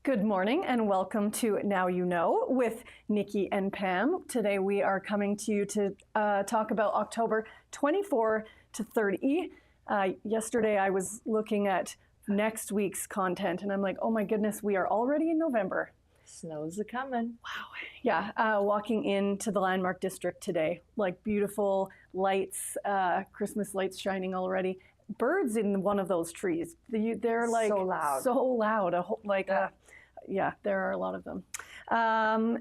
Good morning and welcome to Now You Know with Nikki and Pam. Today we are coming to you to talk about October 24 to 30. Yesterday I was looking at next week's content and I'm like, oh my goodness, we are already in November. Snow's a coming. Wow. Yeah, walking into the Landmark District today, like beautiful lights, Christmas lights shining already. Birds in one of those trees. They're like so loud. Yeah, there are a lot of them.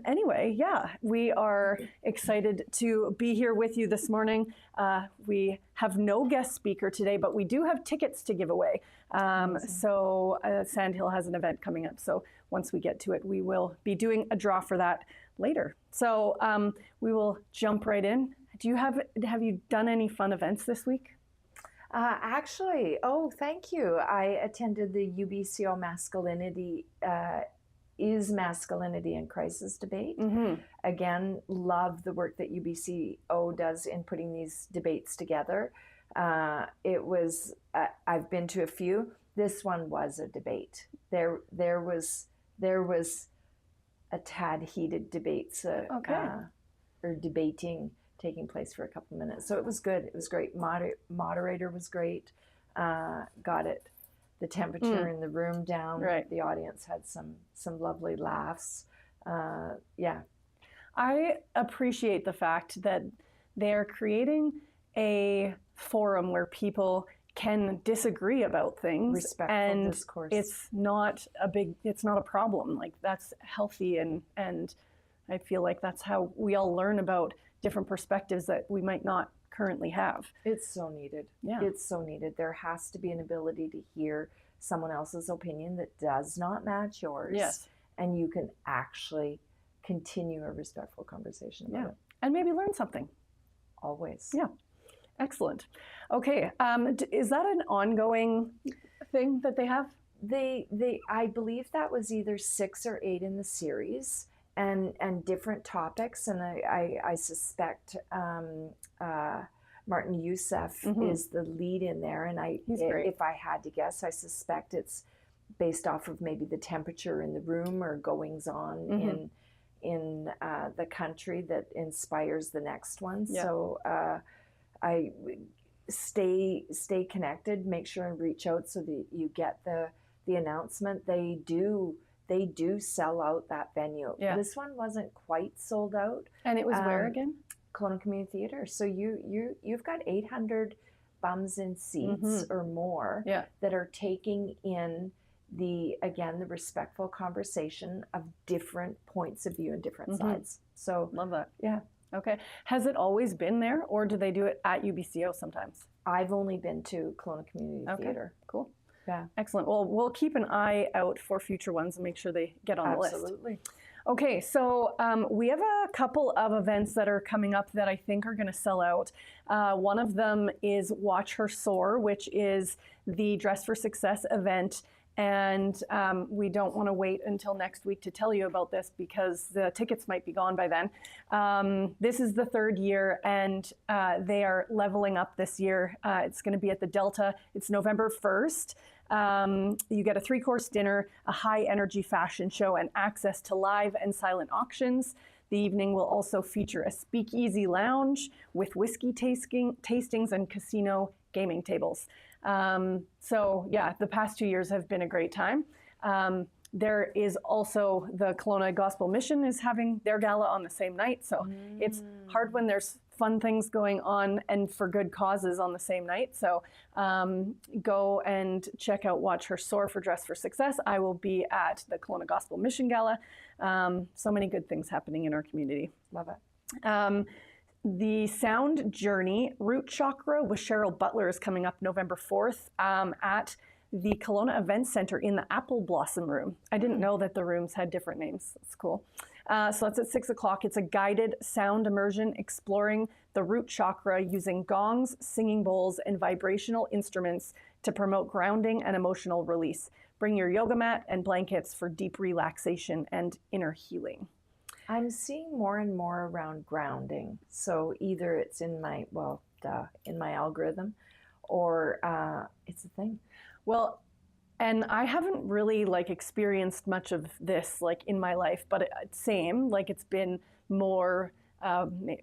Anyway, yeah, we are excited to be here with you this morning. We have no guest speaker today, but we do have tickets to give away. Sandhill has an event coming up. So once we get to it, we will be doing a draw for that later. So we will jump right in. Have you done any fun events this week? Thank you. I attended the UBCO Masculinity is Masculinity in Crisis debate. Mm-hmm. Again, love the work that UBCO does in putting these debates together. I've been to a few. This one was a debate. There was a tad heated debates or debating taking place for a couple of minutes. So it was good. It was great. Moderator was great. Got it. The temperature in the room down. Right. The audience had some lovely laughs. Yeah. I appreciate the fact that they're creating a forum where people can disagree about things. Respectful discourse. It's not a problem. Like, that's healthy, and I feel like that's how we all learn about different perspectives that we might not currently have. It's so needed. Yeah. It's so needed. There has to be an ability to hear someone else's opinion that does not match yours. Yes. And you can actually continue a respectful conversation about it. And maybe learn something. Always. Yeah. Excellent. Okay. Is that an ongoing thing that they have? I believe that was either 6 or 8 in the series. And different topics, and I suspect Martin Youssef is the lead in there, and if I had to guess, I suspect it's based off of maybe the temperature in the room or goings on in the country that inspires the next one. Yeah. So I stay connected, make sure and reach out so that you get the announcement. They do sell out that venue. Yeah. This one wasn't quite sold out. And it was where again? Kelowna Community Theatre. So you've got 800 bums in seats or more that are taking in the respectful conversation of different points of view and different sides. So love that. Yeah. Okay. Has it always been there, or do they do it at UBCO sometimes? I've only been to Kelowna Community Theatre. Cool. Yeah. Excellent. Well, we'll keep an eye out for future ones and make sure they get on the list. Absolutely. Okay, so we have a couple of events that are coming up that I think are going to sell out. One of them is Watch Her Soar, which is the Dress for Success event. And we don't want to wait until next week to tell you about this because the tickets might be gone by then. This is the 3rd year, and they are leveling up this year. It's going to be at the Delta. It's November 1st. You get a 3-course dinner, a high-energy fashion show, and access to live and silent auctions. The evening will also feature a speakeasy lounge with whiskey tastings and casino gaming tables. The past 2 years have been a great time. There is also the Kelowna Gospel Mission is having their gala on the same night. So it's hard when there's fun things going on and for good causes on the same night. So go and check out Watch Her Soar for Dress for Success. I will be at the Kelowna Gospel Mission Gala. So many good things happening in our community. Love it. The Sound Journey Root Chakra with Cheryl Butler is coming up November 4th at the Kelowna Event Center in the Apple Blossom Room. I didn't know that the rooms had different names. That's cool. So that's at 6 o'clock. It's a guided sound immersion exploring the root chakra using gongs, singing bowls, and vibrational instruments to promote grounding and emotional release. Bring your yoga mat and blankets for deep relaxation and inner healing. I'm seeing more and more around grounding. So either it's in my algorithm, or it's a thing. Well, And I haven't really like experienced much of this like in my life, but same, like it's been more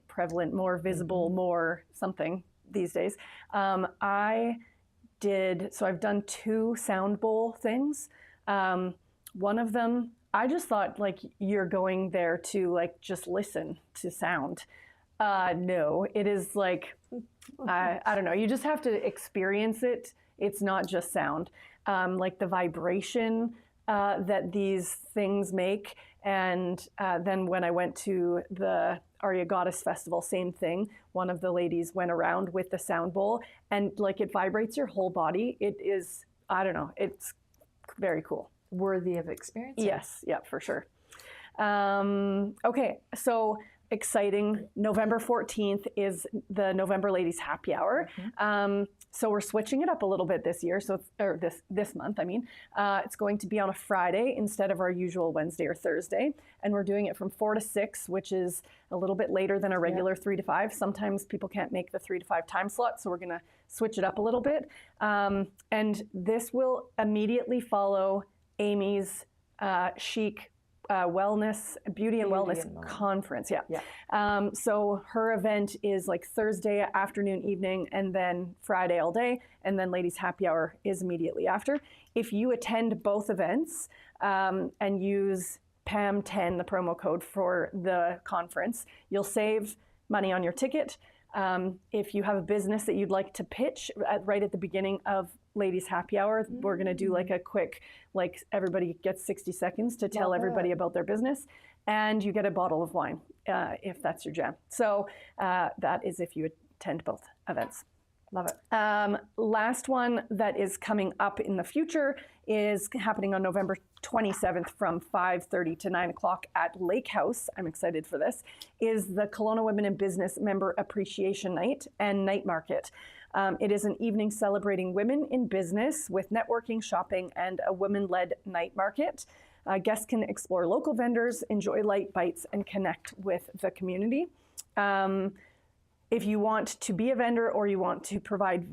prevalent, more visible, more something these days. So I've done 2 sound bowl things. One of them, I just thought like you're going there to like just listen to sound. No, it is like, I don't know, you just have to experience it. It's not just sound. Like the vibration that these things make. And then when I went to the Arya Goddess Festival, same thing. One of the ladies went around with the sound bowl and like it vibrates your whole body. It is, I don't know, it's very cool. Worthy of experience. Yes, yeah, for sure. Okay, so exciting. November 14th is the November Ladies Happy Hour. So we're switching it up a little bit this year. So it's, or this month, I mean. It's going to be on a Friday instead of our usual Wednesday or Thursday. And we're doing it from 4 to 6, which is a little bit later than a regular 3 to 5. Sometimes people can't make the 3 to 5 time slot, so we're going to switch it up a little bit. And this will immediately follow Amy's chic wellness, beauty and wellness conference. So her event is like Thursday afternoon, evening, and then Friday all day, and then ladies happy hour is immediately after. If you attend both events and use PAM10, the promo code for the conference, you'll save money on your ticket. If you have a business that you'd like to pitch right at the beginning of Ladies Happy Hour, we're going to do like a quick, like everybody gets 60 seconds to tell everybody about their business, and you get a bottle of wine if that's your jam. So that is if you attend both events. Love it. Last one that is coming up in the future is happening on November 27th from 5:30 to 9 o'clock at Lake House. I'm excited for this. Is the Kelowna Women in Business Member Appreciation Night and Night Market. It is an evening celebrating women in business with networking, shopping, and a women-led night market. Guests can explore local vendors, enjoy light bites, and connect with the community. If you want to be a vendor or you want to provide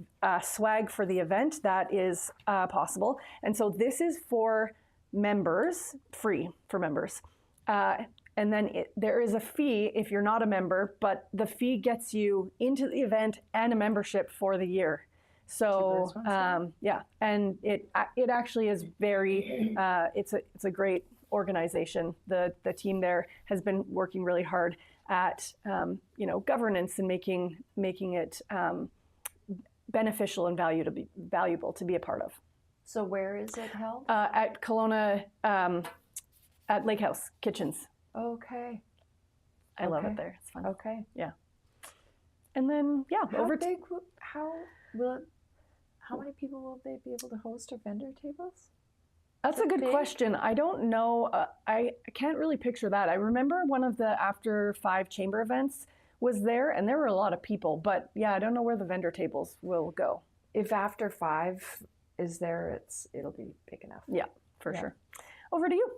swag for the event, that is possible. And so this is for members, free for members. And then there is a fee if you're not a member, but the fee gets you into the event and a membership for the year. So yeah, and it actually is very, it's a great organization. The team there has been working really hard at governance and making it beneficial and valuable to be a part of. So where is it held? At Kelowna, at Lake House Kitchens. Okay. I love it there. It's fun. Okay. Yeah. And then how many people will they be able to host or vendor tables? That's a good question. I don't know. I can't really picture that. I remember one of the After 5 chamber events was there, and there were a lot of people. But yeah, I don't know where the vendor tables will go. If After 5 is there, it'll be big enough. Yeah, for sure. Over to you.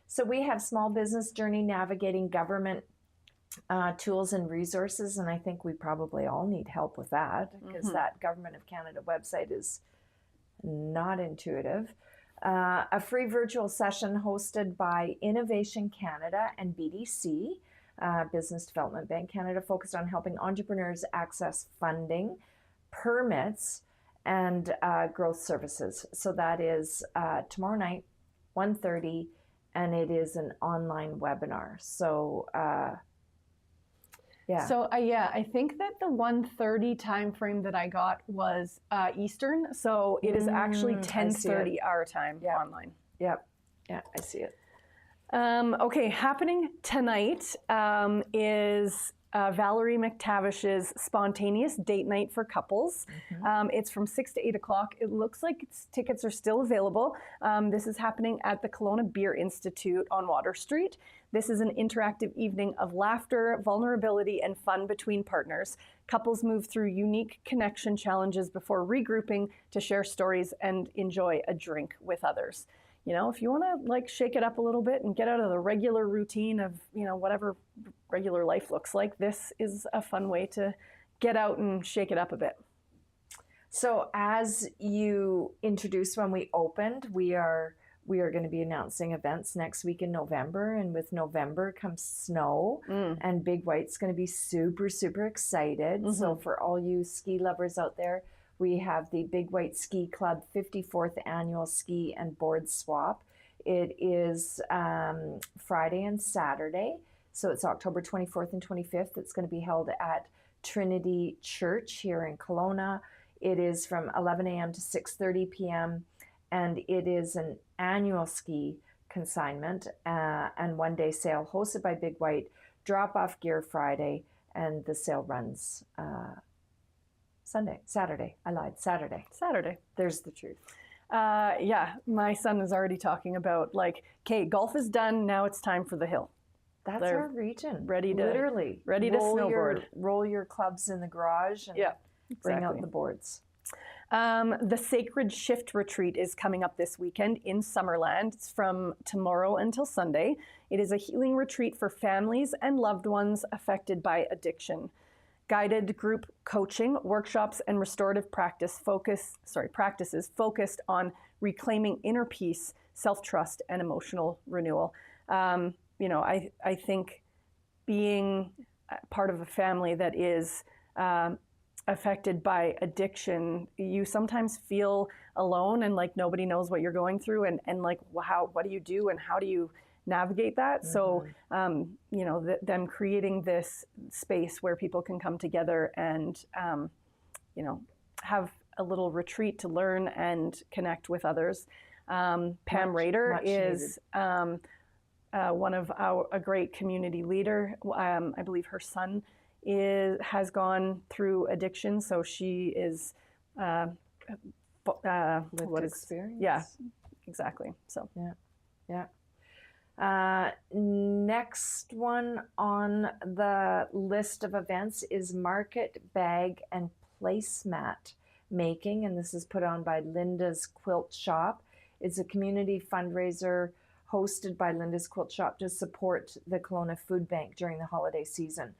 So we have Small Business Journey Navigating Government Tools and Resources, and I think we probably all need help with that because that Government of Canada website is not intuitive. A free virtual session hosted by Innovation Canada and BDC, Business Development Bank Canada, focused on helping entrepreneurs access funding, permits, and growth services. So that is tomorrow night, 1:30, and it is an online webinar. So yeah. So I think that the 1:30 time frame that I got was Eastern. So it is actually 10:30 our time online. Yep. Yeah, I see it. Okay, happening tonight is Valerie McTavish's Spontaneous Date Night for Couples. It's from 6 to 8 o'clock. It looks like tickets are still available. This is happening at the Kelowna Beer Institute on Water Street. This is an interactive evening of laughter, vulnerability, and fun between partners. Couples move through unique connection challenges before regrouping to share stories and enjoy a drink with others. You know, if you want to like shake it up a little bit and get out of the regular routine of, whatever regular life looks like, this is a fun way to get out and shake it up a bit. So as you introduced when we opened, we are going to be announcing events next week in November, and with November comes snow, and Big White's going to be super, super excited. So for all you ski lovers out there, we have the Big White Ski Club 54th annual ski and board swap. It is Friday and Saturday, so it's October 24th and 25th. It's going to be held at Trinity Church here in Kelowna. It is from 11 a.m. to 6:30 p.m., and it is an annual ski consignment and one-day sale hosted by Big White, drop-off gear Friday, and the sale runs Saturday. I lied, Saturday. There's the truth. Yeah, my son is already talking about like, okay, golf is done, now it's time for the hill. That's our region. Ready to snowboard. Roll your clubs in the garage and bring out the boards. The Sacred Shift Retreat is coming up this weekend in Summerland. It's from tomorrow until Sunday. It is a healing retreat for families and loved ones affected by addiction. Guided group coaching, workshops, and restorative practices focused on reclaiming inner peace, self-trust, and emotional renewal. I think being part of a family that is affected by addiction, you sometimes feel alone and like nobody knows what you're going through, and like, what do you do and how do you navigate that? So, them creating this space where people can come together and, have a little retreat to learn and connect with others. Pam Rader is one of a great community leader. I believe her son has gone through addiction, so she is lived experience. Yeah, exactly. So yeah. Next one on the list of events is market bag and placemat making, and this is put on by Linda's Quilt Shop. It's a community fundraiser hosted by Linda's Quilt Shop to support the Kelowna Food Bank during the holiday season.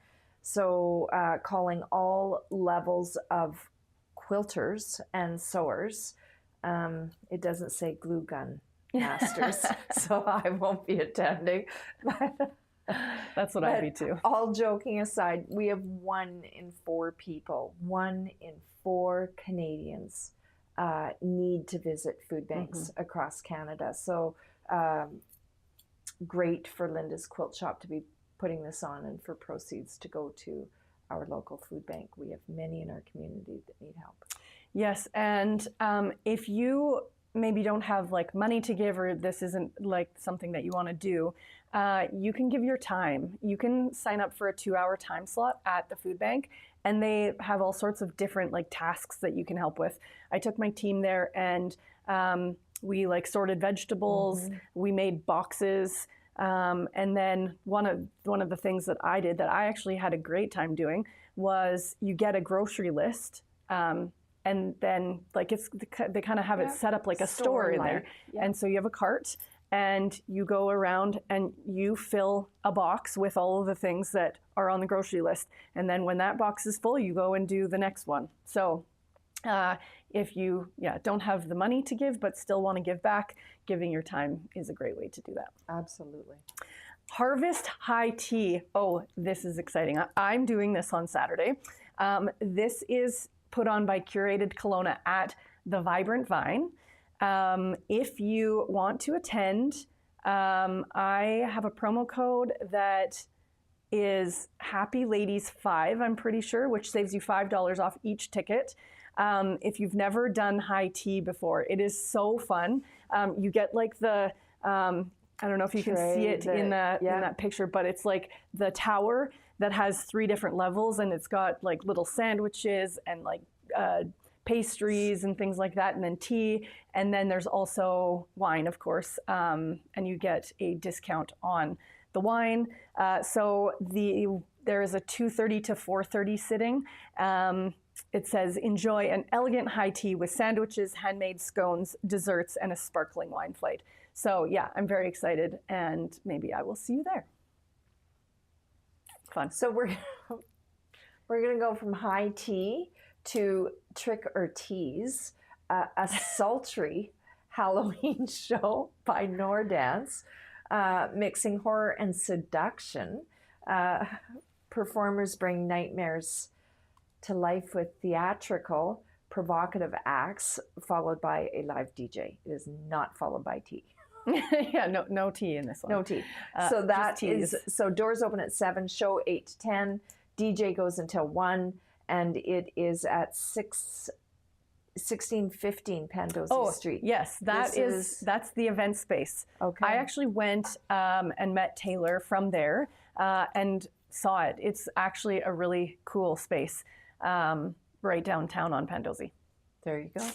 So calling all levels of quilters and sewers. It doesn't say glue gun masters, so I won't be attending. That's what I'd be too. All joking aside, we have 1 in 4 people, 1 in 4 Canadians need to visit food banks across Canada. So great for Linda's Quilt Shop to be putting this on and for proceeds to go to our local food bank. We have many in our community that need help. Yes, and if you maybe don't have like money to give, or this isn't like something that you want to do, you can give your time. You can sign up for a 2-hour time slot at the food bank, and they have all sorts of different like tasks that you can help with. I took my team there, and we like sorted vegetables, we made boxes, and then one of the things that I did that I actually had a great time doing was you get a grocery list, and then like they kind of have it set up like a store in there, and so you have a cart and you go around and you fill a box with all of the things that are on the grocery list, and then when that box is full, you go and do the next one. So if you don't have the money to give but still want to give back, giving your time is a great way to do that. Absolutely. Harvest High Tea. Oh, this is exciting. I'm doing this on Saturday. This is put on by Curated Kelowna at the Vibrant Vine. If you want to attend, I have a promo code that is Happy Ladies 5, I'm pretty sure, which saves you $5 off each ticket. If you've never done high tea before, it is so fun. You get like the, I don't know if you can see it in that picture, but it's like the tower that has 3 different levels, and it's got like little sandwiches and like pastries and things like that, and then tea, and then there's also wine, of course, and you get a discount on the wine. So there is a 2:30 to 4:30 sitting. It says, enjoy an elegant high tea with sandwiches, handmade scones, desserts, and a sparkling wine flight. So yeah, I'm very excited, and maybe I will see you there. Fun. So we're going to go from high tea to Trick or Tease, a sultry Halloween show by Nordance, mixing horror and seduction. Performers bring nightmares to life with theatrical, provocative acts, followed by a live DJ. It is not followed by tea. Yeah, no tea in this one. No tea. So that is, so doors open at 7, show 8 to 10, DJ goes until 1, and it is at 1615 Pandosy Street. Yes, that's the event space. Okay. I actually went and met Taylor from there and saw it. It's actually a really cool space right downtown on Pandosy. There you go.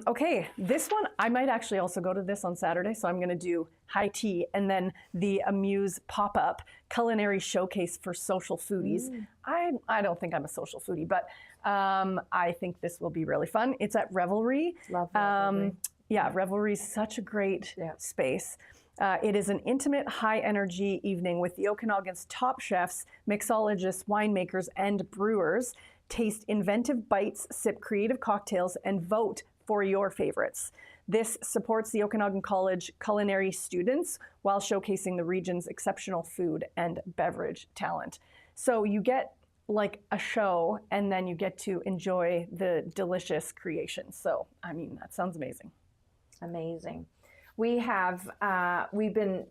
Okay, this one, I might actually also go to this on Saturday, so I'm going to do high tea and then the Amuse pop-up culinary showcase for social foodies. I don't think I'm a social foodie, but I think this will be really fun. It's at Revelry. Love Revelry. Yeah, Revelry is such a great space. It is an intimate, high-energy evening with the Okanagan's top chefs, mixologists, winemakers, and brewers. Taste inventive bites, sip creative cocktails, and vote for your favorites. This supports the Okanagan College culinary students while showcasing the region's exceptional food and beverage talent. So you get like a show, and then you get to enjoy the delicious creations. So, I mean, that sounds amazing. Amazing. We have, we've been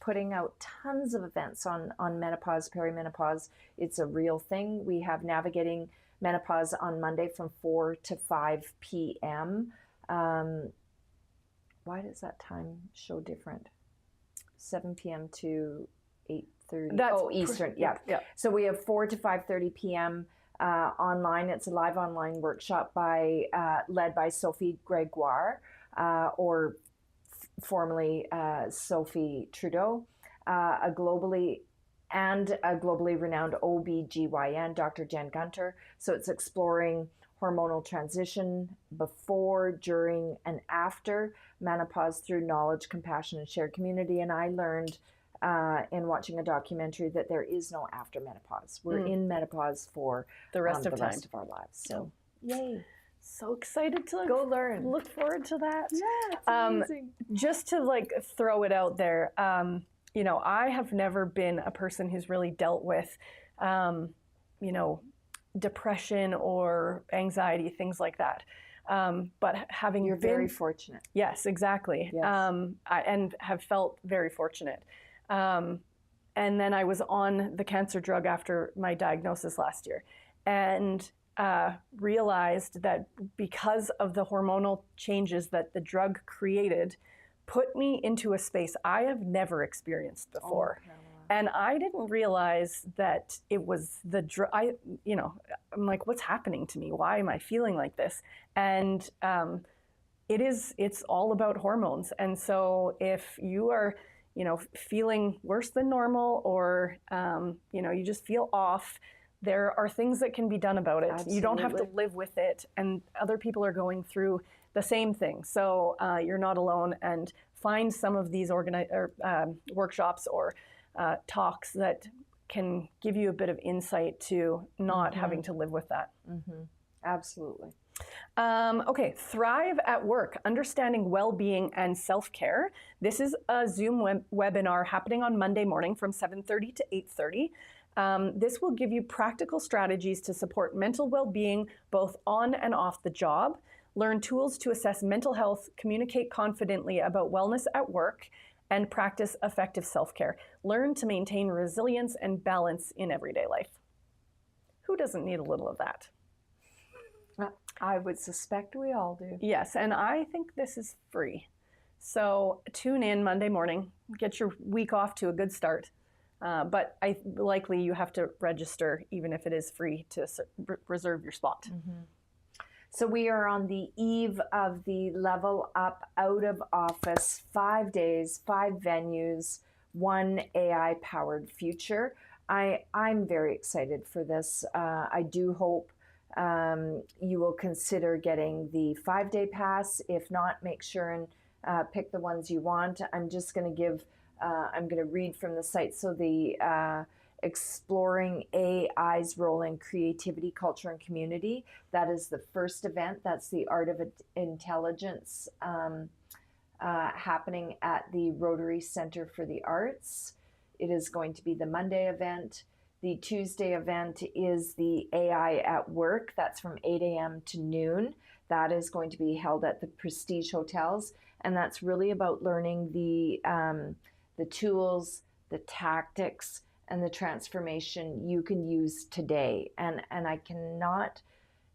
putting out tons of events on menopause, perimenopause. It's a real thing. We have Navigating Menopause on Monday from 4 to 5 p.m. Why does that time show different? 7 p.m. to 8:30. Eastern. Yeah. So we have 4 to 5:30 p.m. Online. It's a live online workshop led by Sophie Gregoire, or formerly Sophie Trudeau, a globally renowned OBGYN, Dr. Jen Gunter. So it's exploring hormonal transition before, during, and after menopause through knowledge, compassion, and shared community. And I learned in watching a documentary that there is no after menopause. We're in menopause for the rest of our lives. So, yay. So excited to go learn. Look forward to that. Yeah, it's amazing. Just to like throw it out there, you know, I have never been a person who's really dealt with, you know, depression or anxiety, things like that. But having You're very fortunate. Yes, exactly. Yes. And have felt very fortunate. And then I was on the cancer drug after my diagnosis last year, and realized that because of the hormonal changes that the drug created, put me into a space I have never experienced before. And I didn't realize that it was the drug. I'm like, what's happening to me? Why am I feeling like this? And it's all about hormones. And so if you are, you know, feeling worse than normal, or, you know, you just feel off, there are things that can be done about it. Absolutely. You don't have to live with it, and other people are going through the same thing. So you're not alone, and find some of these workshops or talks that can give you a bit of insight to not having to live with that. Absolutely. Okay, Thrive at Work, Understanding Well-Being and Self-Care. This is a Zoom webinar happening on Monday morning from 7:30 to 8:30. This will give you practical strategies to support mental well-being both on and off the job, learn tools to assess mental health, communicate confidently about wellness at work, and practice effective self-care. Learn to maintain resilience and balance in everyday life. Who doesn't need a little of that? I would suspect we all do. Yes, and I think this is free. So tune in Monday morning, get your week off to a good start. But likely you have to register, even if it is free, to reserve your spot. So we are on the eve of the Level Up Out of Office, 5 days, 5 venues, 1 AI-powered future. I'm very excited for this. I do hope you will consider getting the 5-day pass. If not, make sure and pick the ones you want. I'm just going to give I'm going to read from the site. So the exploring AI's role in creativity, culture, and community. That is the first event. That's the Art of Intelligence happening at the Rotary Center for the Arts. It is going to be the Monday event. The Tuesday event is the AI at Work. That's from 8 a.m. to noon. That is going to be held at the Prestige Hotels. And that's really about learning the tools, the tactics, and the transformation you can use today. And I cannot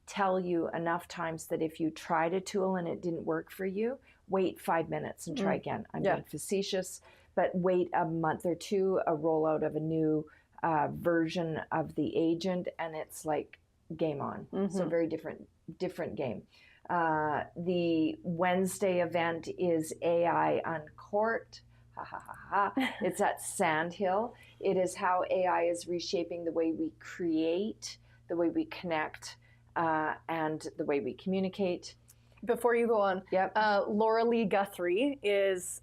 tell you enough times that if you tried a tool and it didn't work for you, wait 5 minutes and try again. I'm being facetious, but wait a month or two, a rollout of a new version of the agent, and it's like game on. So very different game. The Wednesday event is AI Uncorked. It's at Sandhill. It is how AI is reshaping the way we create, the way we connect, and the way we communicate. Before you go on, Laura Lee Guthrie is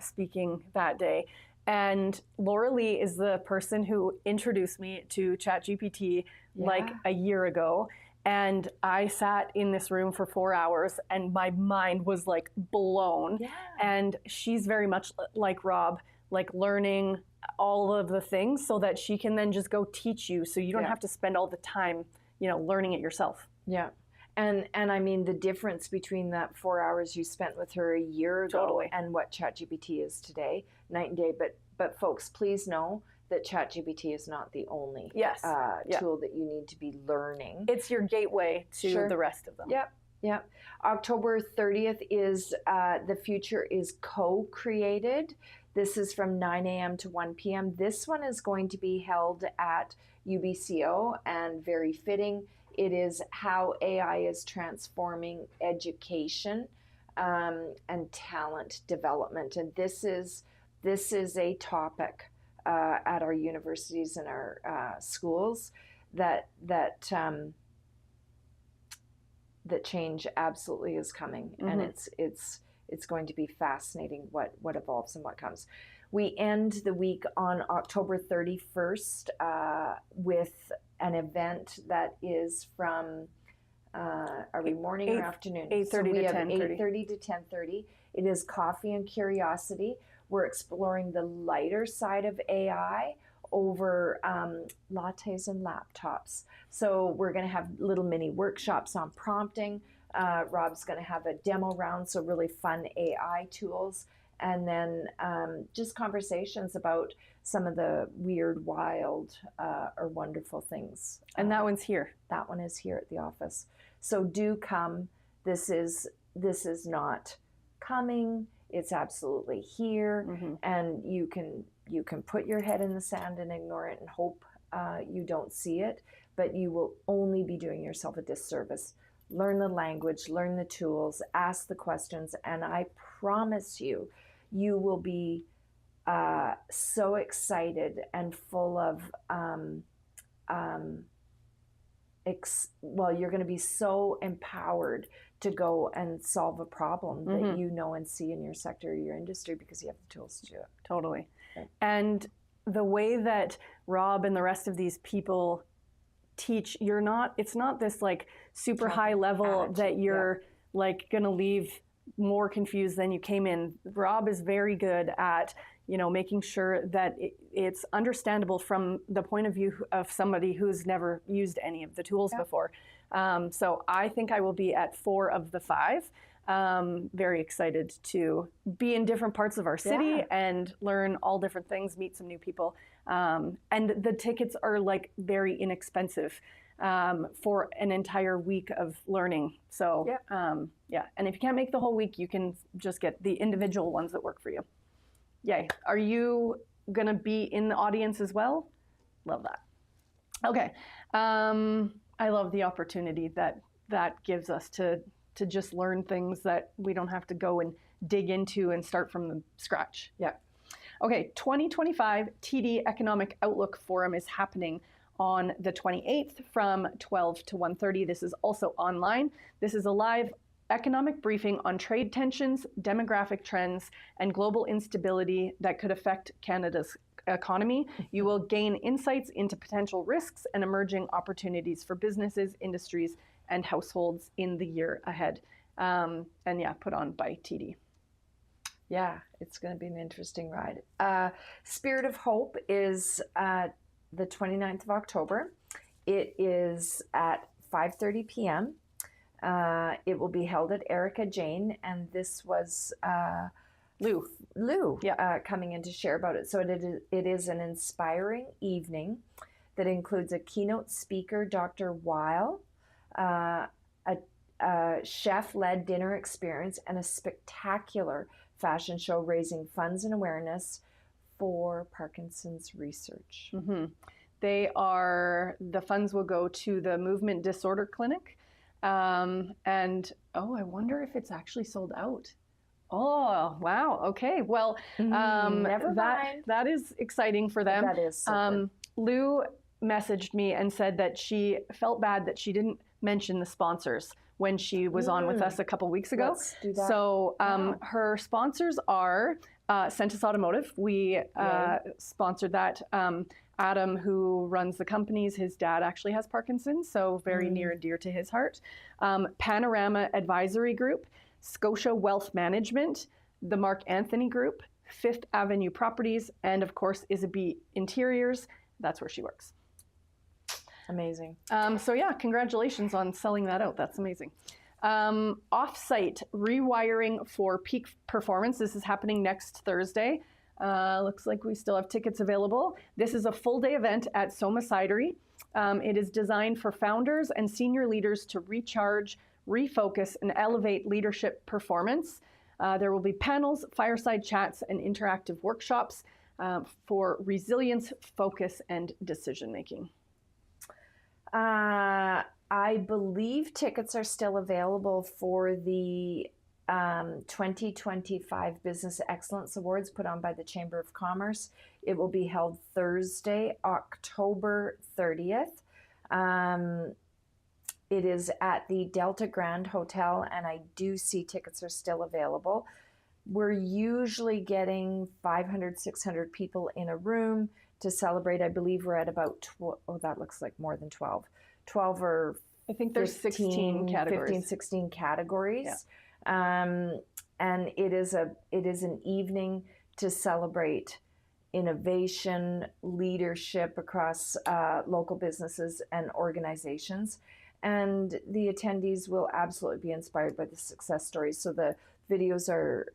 speaking that day. And Laura Lee is the person who introduced me to ChatGPT like a year ago. And I sat in this room for 4 hours and my mind was like blown. And she's very much like Rob, like learning all of the things so that she can then just go teach you. So you don't have to spend all the time, learning it yourself. And I mean, the difference between that 4 hours you spent with her a year ago and what ChatGPT is today, night and day. But folks, please know that ChatGPT is not the only tool that you need to be learning. It's your gateway to the rest of them. October 30th is The Future is Co-Created. This is from 9 a.m. to 1 p.m. This one is going to be held at UBCO, and very fitting. It is how AI is transforming education and talent development. And this is a topic at our universities and our schools that change absolutely is coming, and it's going to be fascinating what evolves and what comes. We end the week on October 31st with an event that is from, are we morning or afternoon? 8:30 to 10:30. 8:30 to 10:30. It is Coffee and Curiosity. We're exploring the lighter side of AI over lattes and laptops. So we're going to have little mini workshops on prompting. Rob's going to have a demo round, so really fun AI tools. And then just conversations about some of the weird, wild, or wonderful things. And that one's here. That one is here at the office. So do come. This is not coming. It's absolutely here, and you can put your head in the sand and ignore it and hope you don't see it, but you will only be doing yourself a disservice. Learn the language, learn the tools, ask the questions, and I promise you, you will be so excited and full of, you're going to be so empowered to go and solve a problem that you know and see in your sector or your industry because you have the tools to do it. Totally. And the way that Rob and the rest of these people teach, it's not this like super high level that you're like going to leave more confused than you came in. Rob is very good at, making sure that it's understandable from the point of view of somebody who's never used any of the tools before. So I think I will be at 4 of the 5. Very excited to be in different parts of our city and learn all different things, meet some new people. And the tickets are like very inexpensive for an entire week of learning. So and if you can't make the whole week, you can just get the individual ones that work for you. Yay. Are you going to be in the audience as well? Love that. Okay. I love the opportunity that gives us to just learn things that we don't have to go and dig into and start from the scratch. Okay, 2025 TD Economic Outlook Forum is happening on the 28th from 12 to 1:30. This is also online. This is a live economic briefing on trade tensions, demographic trends, and global instability that could affect Canada's economy. You will gain insights into potential risks and emerging opportunities for businesses, industries, and households in the year ahead. And yeah, put on by TD. Yeah, it's going to be an interesting ride. Spirit of Hope is the 29th of October. It is at 5:30 p.m. It will be held at Erica Jane, and this was Lou coming in to share about it. So it is an inspiring evening that includes a keynote speaker, Dr. Weil, a chef-led dinner experience, and a spectacular fashion show raising funds and awareness for Parkinson's research. Mm-hmm. The funds will go to the Movement Disorder Clinic. And I wonder if it's actually sold out. Oh, wow. Okay. Well, never mind. That is exciting for them. That is so Lou messaged me and said that she felt bad that she didn't mention the sponsors when she was on with us a couple weeks ago. Let's do that. So her sponsors are Centus Automotive. We sponsored that. Adam, who runs the companies, his dad actually has Parkinson's, so very near and dear to his heart. Panorama Advisory Group, Scotia Wealth Management, the Mark Anthony Group, Fifth Avenue Properties, and of course, Isaby Interiors. That's where she works. Amazing. So yeah, congratulations on selling that out. That's amazing. Offsite rewiring for peak performance. This is happening next Thursday. Looks like we still have tickets available. This is a full day event at Soma Cidery. It is designed for founders and senior leaders to recharge, refocus, and elevate leadership performance. There will be panels, fireside chats, and interactive workshops for resilience, focus, and decision making. I believe tickets are still available for the 2025 Business Excellence Awards put on by the Chamber of Commerce. It will be held Thursday, October 30th. It is at the Delta Grand Hotel, and I do see tickets are still available. We're usually getting 500, 600 people in a room to celebrate. I believe we're at about, that looks like more than 12 or I think there's 16 categories. 15, 16 categories. Yeah. And it is an evening to celebrate innovation, leadership across local businesses and organizations. And the attendees will absolutely be inspired by the success stories. So the videos are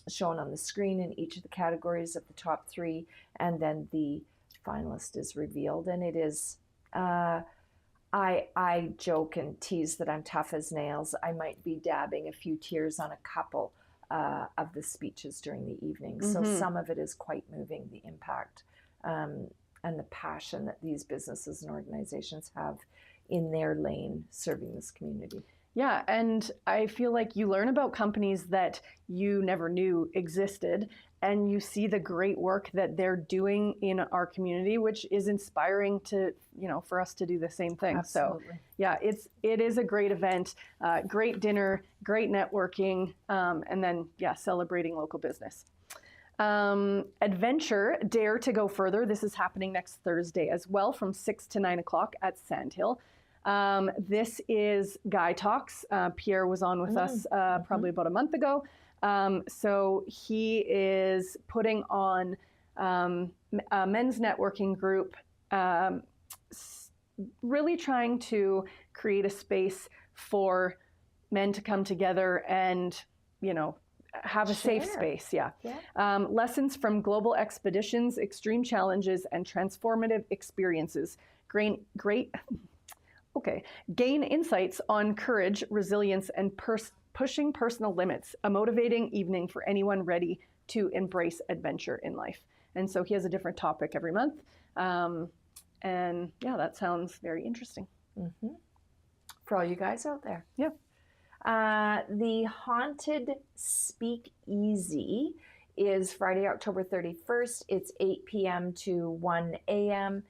shown on the screen in each of the categories of the top 3, and then the finalist is revealed. And it is, I joke and tease that I'm tough as nails. I might be dabbing a few tears on a couple of the speeches during the evening. So some of it is quite moving, the impact and the passion that these businesses and organizations have in their lane serving this community. Yeah, and I feel like you learn about companies that you never knew existed, and you see the great work that they're doing in our community, which is inspiring to, for us to do the same thing. Absolutely. So yeah, it is a great event, great dinner, great networking, and then celebrating local business. Adventure, Dare to Go Further. This is happening next Thursday as well from 6 to 9 o'clock at Sandhill. This is Guy Talks. Pierre was on with us probably about a month ago. So he is putting on a men's networking group, really trying to create a space for men to come together and, have a safe space. Yeah. Lessons from global expeditions, extreme challenges, and transformative experiences. Gain insights on courage, resilience, and pushing personal limits, a motivating evening for anyone ready to embrace adventure in life. And so he has a different topic every month. And that sounds very interesting. Mm-hmm. For all you guys out there. Yeah. The Haunted Speakeasy is Friday, October 31st. It's 8 p.m. to 1 a.m.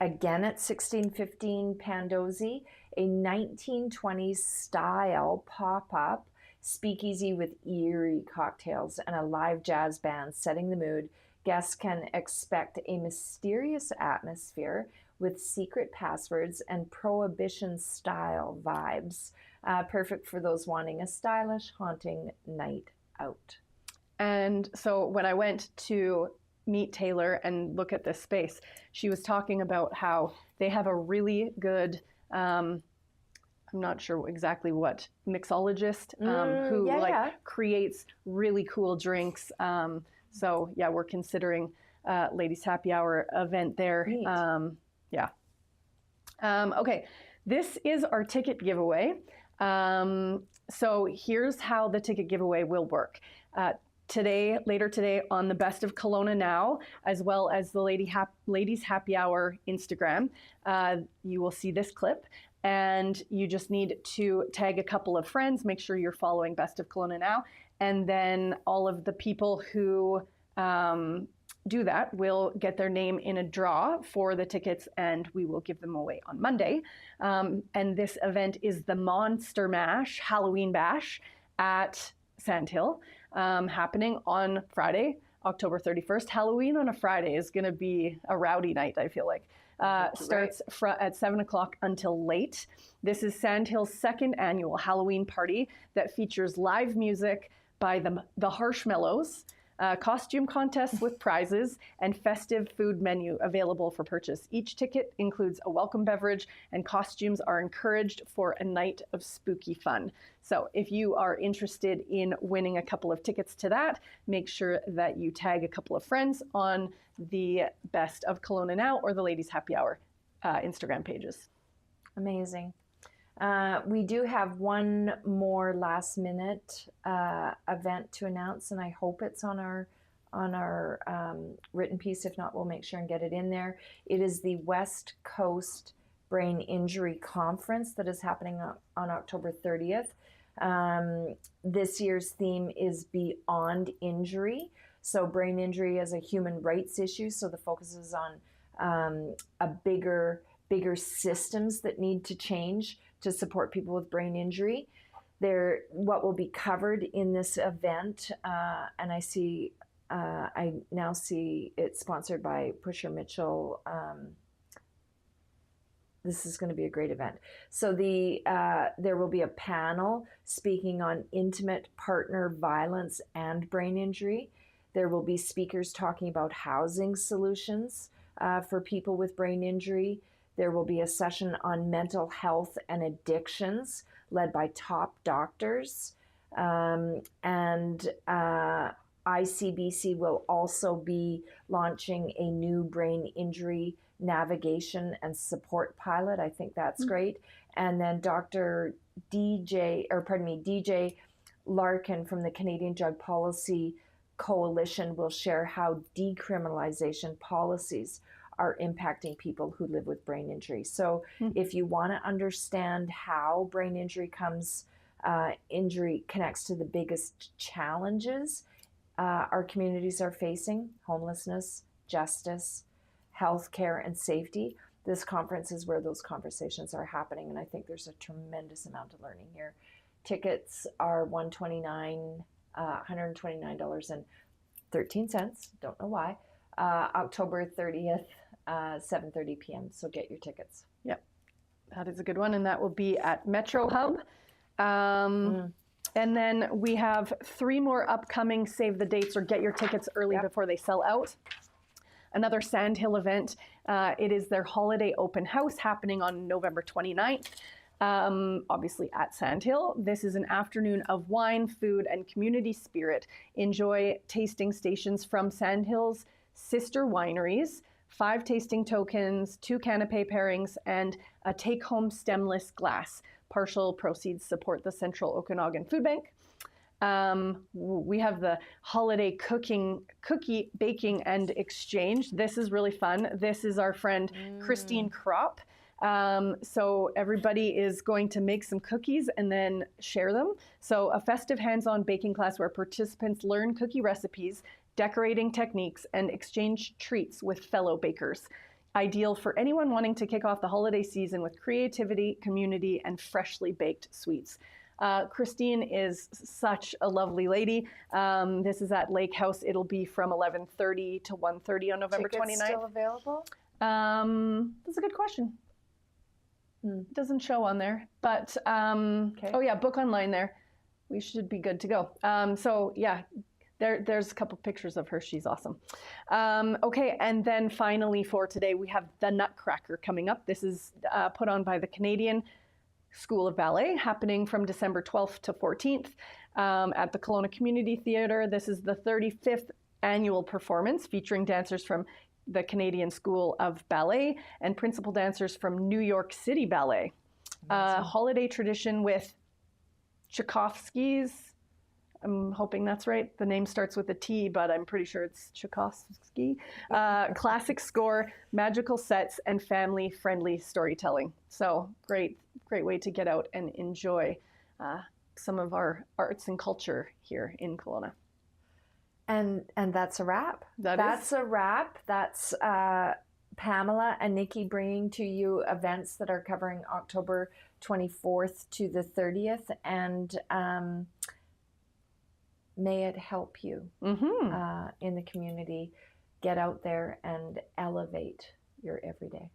Again at 1615 Pandosy, a 1920s style pop-up speakeasy with eerie cocktails and a live jazz band setting the mood. Guests can expect a mysterious atmosphere with secret passwords and prohibition-style vibes. Perfect for those wanting a stylish, haunting night out. And so when I went to meet Taylor and look at this space, she was talking about how they have a really good, I'm not sure exactly what, mixologist who creates really cool drinks. So yeah, we're considering ladies happy hour event there. Okay, this is our ticket giveaway. So here's how the ticket giveaway will work. Later today on the Best of Kelowna Now, as well as the Ladies Happy Hour Instagram, you will see this clip, and you just need to tag a couple of friends, make sure you're following Best of Kelowna Now, and then all of the people who do that will get their name in a draw for the tickets, and we will give them away on Monday. And this event is the Monster Mash Halloween Bash at Sandhill, happening on Friday, October 31st. Halloween on a Friday is going to be a rowdy night, I feel like. Starts at 7 o'clock until late. This is Sandhill's second annual Halloween party that features live music by the Harshmallows, costume contests with prizes, and festive food menu available for purchase. Each ticket includes a welcome beverage, and costumes are encouraged for a night of spooky fun. So if you are interested in winning a couple of tickets to that, make sure that you tag a couple of friends on the Best of Kelowna Now or the Ladies Happy Hour Instagram pages. Amazing. We do have one more last minute event to announce, and I hope it's on our written piece. If not, we'll make sure and get it in there. It is the West Coast Brain Injury Conference that is happening on October 30th. This year's theme is Beyond Injury. So brain injury as a human rights issue. So the focus is on a bigger systems that need to change to support people with brain injury. What will be covered in this event, and I now see it sponsored by Pusher Mitchell. This is going to be a great event. So there will be a panel speaking on intimate partner violence and brain injury. There will be speakers talking about housing solutions for people with brain injury. There will be a session on mental health and addictions led by top doctors. And ICBC will also be launching a new brain injury navigation and support pilot. I think that's great. And then Dr. DJ Larkin from the Canadian Drug Policy Coalition will share how decriminalization policies are impacting people who live with brain injury. So if you want to understand how brain injury connects to the biggest challenges our communities are facing, homelessness, justice, healthcare, and safety, this conference is where those conversations are happening. And I think there's a tremendous amount of learning here. Tickets are $129.13. Don't know why. October 30th, 7:30 p.m. So get your tickets. Yep, that is a good one, and that will be at Metro Hub. And then we have 3 more upcoming save the dates or get your tickets early before they sell out. Another Sandhill event. It is their holiday open house happening on November 29th. Obviously at Sandhill. This is an afternoon of wine, food, and community spirit. Enjoy tasting stations from Sandhill's sister wineries, 5 tasting tokens, 2 canapé pairings, and a take-home stemless glass. Partial proceeds support the Central Okanagan Food Bank. We have the holiday cookie baking and exchange. This is really fun. This is our friend Christine Kropp. So everybody is going to make some cookies and then share them. So a festive hands-on baking class where participants learn cookie recipes, decorating techniques, and exchange treats with fellow bakers. Ideal for anyone wanting to kick off the holiday season with creativity, community, and freshly baked sweets. Christine is such a lovely lady. This is at Lake House. It'll be from 11:30 to 1:30 on November 29th. Still available? That's a good question. It doesn't show on there, but Okay. oh yeah, book online there. We should be good to go. So yeah, there's a couple pictures of her. She's awesome. Okay, and then finally for today, we have the Nutcracker coming up. This is put on by the Canadian School of Ballet, happening from December 12th to 14th at the Kelowna Community Theatre. This is the 35th annual performance featuring dancers from the Canadian School of Ballet and principal dancers from New York City Ballet. Holiday tradition with Tchaikovsky's, I'm hoping that's right. The name starts with a T, but I'm pretty sure it's Tchaikovsky. Classic score, magical sets, and family-friendly storytelling. So great way to get out and enjoy some of our arts and culture here in Kelowna. And that's a wrap. That's a wrap. That's Pamela and Nikki bringing to you events that are covering October 24th to the 30th. And may it help you in the community get out there and elevate your everyday.